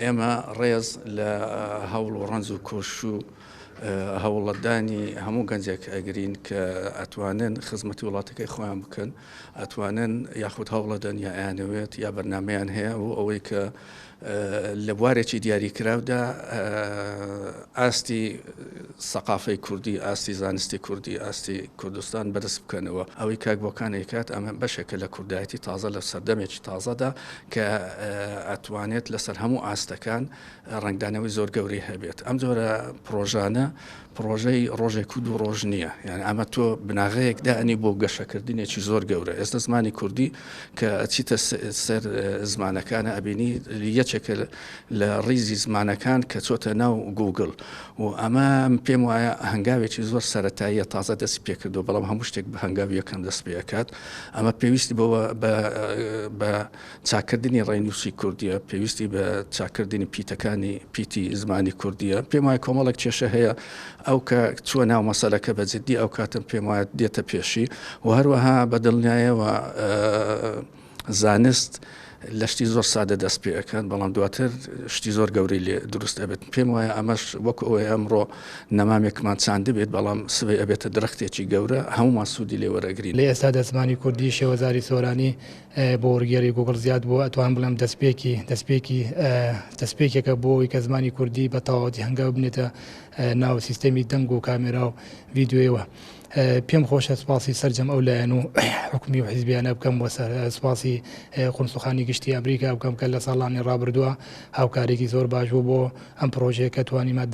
ئێمە ڕێز لە هەوڵ و ڕەنج و کۆش و هەوڵەتدانی هەموو گەنجێک ئەگرین کە ئەتوانن خزمەتی وڵاتەکەی خۆیان بکەن، ئەتوانن یاخود هەوڵەدەن یا ئەیانەوێت یا بەرنمەیان هەیە و ئەوەی کە لە بوارێکی دیاریکراودا ئاستی سەقافەی کوردی، ئاستی زانستی کوردی، ئاستی کوردستان بەدەست بکەنەوە. ئەوەی کاکبەکانێکات ئەمە بەشێکە لە کوردایەتی تازە لە سەردەمێکی تازەدا کە ئەتوانێت لەسەر هەموو ئاستەکان ڕنگدانەوەی زۆر گەوری هەبێت. ئەم جۆرە پرۆژانە پرۆژەی ڕۆژێک و دوو ڕۆژ نییە، یعنی ئەمە تۆ بناغەیەک دانی بۆ گەشەکردنێکی زۆر گەورە. ئێستا زمانی کوردی کە ئەچیتە سەر زمانەکانە ئەبینی یەکێکە لە ڕیزی زمانەکان کە چۆتە ناو گوگل و ئەمە پێم وایە هەنگاوێکی زۆر سەرەتاییە تازە دەست پێکردو، بەڵام هەموو شتێک بە هەنگاوی یەکەم دەست پێکات. ئەمە پێویستی بەوە بە چاکردنی ڕێنووسی کوردیە، پێویستی بە چاکردنی پیتەکانی پیتی زمانی کوردیە. پێم وایە کۆمەڵێک کێشە هەیە ئەو کە چووە ناو مەسەلەکە بەجددی ئەو کاتم پێم وایە دێتە پێشی و هەروەها بەدڵنیایەوە زانست لە شتی زۆر سادە دەست پێەکەن، بەڵام دواتر شتی زۆر گەورەی لێ دروست ئەبێت. پێم وایە ئەمەش وەک ئەوەی ئەمڕۆ نەمامێکمان چاند بێت، بەڵام سبەی ئەبێتە درەختێکی گەورە هەمومان سوودی لێ وەرەگرین. لە ئێستا دەزمانی کوردی شێوەزاری سۆرانی بۆ وەرگێڕی گوگڵ زیاد بووە، ئەتوان بڵێم دەستپێکێکە بۆ ئەوەی کە زمانی کوردی بە تەواوەتی هەنگاو بنێتە ناو سیستەمی دەنگ و کامێرا و ڤیدیۆیەوە. پێم خۆشە سپاسی سەرجەم ئەو لایەن و حکومی و حیزبیانە بکەم بۆ سپاسی قونسوخانی گشتی ئەمریکا بکەم کە لە ساڵانی ڕابردووە هاوکارێکی زۆر باش بوو بۆ ئەم پرۆژەیە کە توانیمە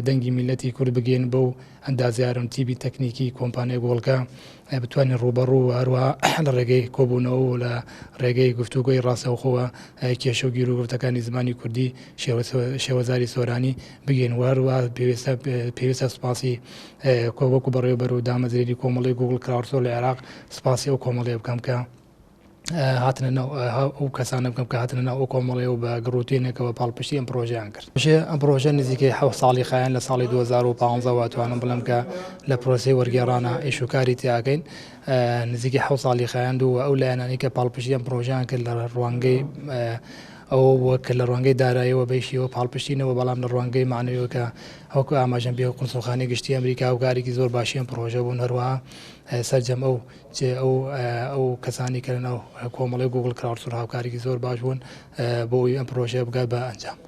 دەنگی میلەتی کورد بگەین بەو ئەندازیارم تیبی تەکنیکی کۆمپانیای گۆڵکە بتوانین ڕوبەڕوو هەروە لە ڕێگەی کۆبوونەوە و لە ڕێگەی گفتوگۆی ڕاستەوخۆوە کێشە و گیرروگرتەکانی زمانی کوردی شێوەزاری سۆرانی بگەین. هەروە پێویستە سپاسی وەکو بەڕێوەبەر و دامەزرێری کۆمەڵی گوگڵ کراوسۆ لە عێراق سپاسی ئەو کۆمەڵێ بکەم کە هاتنە ناو ئەو کەسانە بکەم کە هاتنە ناو ئەو کۆمەڵێ و بە گڕوتێنێکەوە پاڵپشتی ئەم پرۆژەیان کرد. ئەم پرۆژە نزیکەی 7 ساڵی خایەن لە ساڵی 2015 توانم بڵێم کە لە پرۆسەی وەرگێڕانە ئیشوکاری تیاکەین نزیکەی 7 ساڵی خایاند و ئەو لایەنانی کە پاڵپشتی ئەم پرۆژیان کرد لە ڕوانگەی ئەوە وەکە لە ڕوانگەی داراییەوە بەیشیەوە پاڵپشتینەوە، بەڵام لە ڕوانگەی معنەوە کە هەوکو ئاماژەم پێ قونسوخانی گشتی ئەمریکا و کارێکی زۆر باشیان پرۆژە بوون. هەروەها سەرجەم ئەو کەسانی کە لەناو کۆمەڵی گوگڵ کراوسۆر هاوکارێکی زۆر باش بوون بۆ ئەم پرۆژە بگات بە ئەنجام.